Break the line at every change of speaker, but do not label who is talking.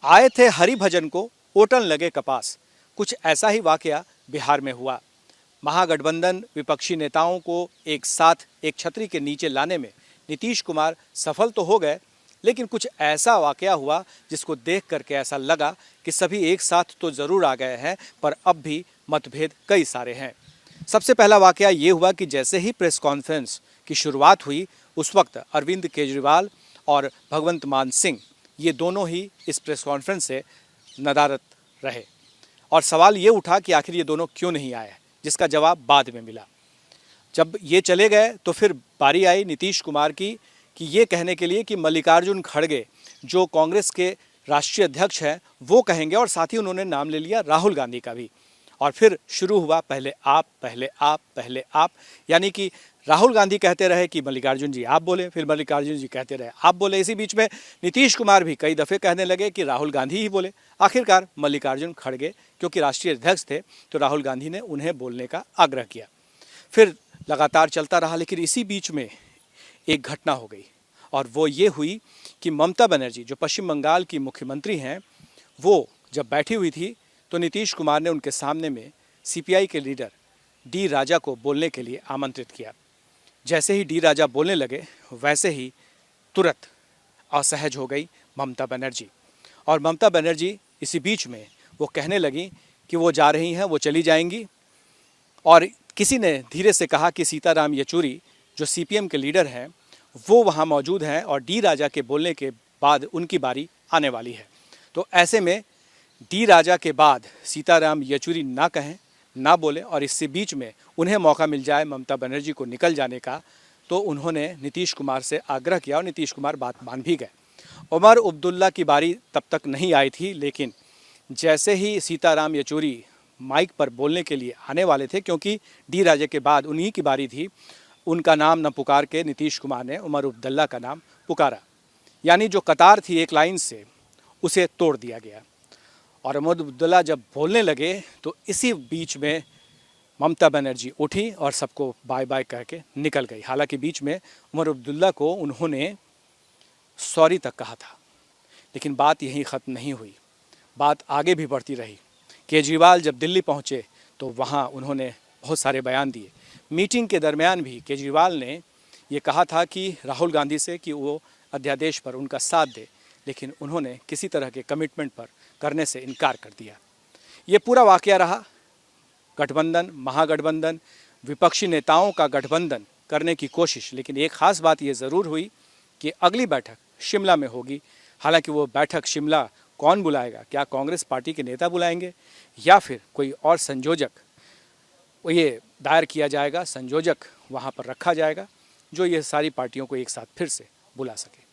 आए थे हरि भजन को, ओटन लगे कपास। कुछ ऐसा ही वाकया बिहार में हुआ। महागठबंधन विपक्षी नेताओं को एक साथ एक छतरी के नीचे लाने में नीतीश कुमार सफल तो हो गए, लेकिन कुछ ऐसा वाकया हुआ जिसको देख करके ऐसा लगा कि सभी एक साथ तो जरूर आ गए हैं, पर अब भी मतभेद कई सारे हैं। सबसे पहला वाकया ये हुआ कि जैसे ही प्रेस कॉन्फ्रेंस की शुरुआत हुई, उस वक्त अरविंद केजरीवाल और भगवंत मान सिंह ये दोनों ही इस प्रेस कॉन्फ्रेंस से नदारद रहे और सवाल ये उठा कि आखिर ये दोनों क्यों नहीं आए, जिसका जवाब बाद में मिला। जब ये चले गए तो फिर बारी आई नीतीश कुमार की कि ये कहने के लिए कि मल्लिकार्जुन खड़गे जो कांग्रेस के राष्ट्रीय अध्यक्ष हैं वो कहेंगे, और साथ ही उन्होंने नाम ले लिया राहुल गांधी का भी। और फिर शुरू हुआ पहले आप पहले आप पहले आप, यानी कि राहुल गांधी कहते रहे कि मल्लिकार्जुन जी आप बोले, फिर मल्लिकार्जुन जी कहते रहे आप बोले। इसी बीच में नीतीश कुमार भी कई दफ़े कहने लगे कि राहुल गांधी ही बोले। आखिरकार मल्लिकार्जुन खड़गे क्योंकि राष्ट्रीय अध्यक्ष थे तो राहुल गांधी ने उन्हें बोलने का आग्रह किया। फिर लगातार चलता रहा, लेकिन इसी बीच में एक घटना हो गई और वो ये हुई कि ममता बनर्जी जो पश्चिम बंगाल की मुख्यमंत्री हैं, वो जब बैठी हुई थी तो नीतीश कुमार ने उनके सामने में सीपीआई के लीडर डी राजा को बोलने के लिए आमंत्रित किया। जैसे ही डी राजा बोलने लगे वैसे ही तुरंत असहज हो गई ममता बनर्जी, और ममता बनर्जी इसी बीच में वो कहने लगी कि वो जा रही हैं, वो चली जाएंगी। और किसी ने धीरे से कहा कि सीताराम येचुरी जो सीपीएम के लीडर हैं वो वहाँ मौजूद हैं और डी राजा के बोलने के बाद उनकी बारी आने वाली है। तो ऐसे में डी राजा के बाद सीताराम येचुरी ना कहें ना बोले और इससे बीच में उन्हें मौका मिल जाए ममता बनर्जी को निकल जाने का, तो उन्होंने नीतीश कुमार से आग्रह किया और नीतीश कुमार बात मान भी गए। उमर अब्दुल्ला की बारी तब तक नहीं आई थी, लेकिन जैसे ही सीताराम येचुरी माइक पर बोलने के लिए आने वाले थे, क्योंकि डी राजा के बाद उन्हीं की बारी थी, उनका नाम न पुकार के नीतीश कुमार ने उमर अब्दुल्ला का नाम पुकारा। यानी जो कतार थी एक लाइन से उसे तोड़ दिया गया और उमर अब्दुल्ला जब बोलने लगे तो इसी बीच में ममता बनर्जी उठी और सबको बाय बाय कह के निकल गई। हालांकि बीच में उमर अब्दुल्ला को उन्होंने सॉरी तक कहा था, लेकिन बात यहीं ख़त्म नहीं हुई, बात आगे भी बढ़ती रही। केजरीवाल जब दिल्ली पहुंचे तो वहां उन्होंने बहुत सारे बयान दिए। मीटिंग के दरमियान भी केजरीवाल ने ये कहा था कि राहुल गांधी से कि वो अध्यादेश पर उनका साथ दे, लेकिन उन्होंने किसी तरह के कमिटमेंट पर करने से इनकार कर दिया। ये पूरा वाकया रहा गठबंधन, महागठबंधन, विपक्षी नेताओं का गठबंधन करने की कोशिश। लेकिन एक ख़ास बात ये ज़रूर हुई कि अगली बैठक शिमला में होगी। हालांकि वो बैठक शिमला कौन बुलाएगा, क्या कांग्रेस पार्टी के नेता बुलाएंगे या फिर कोई और संयोजक, ये दायर किया जाएगा, संयोजक वहाँ पर रखा जाएगा जो ये सारी पार्टियों को एक साथ फिर से बुला सके।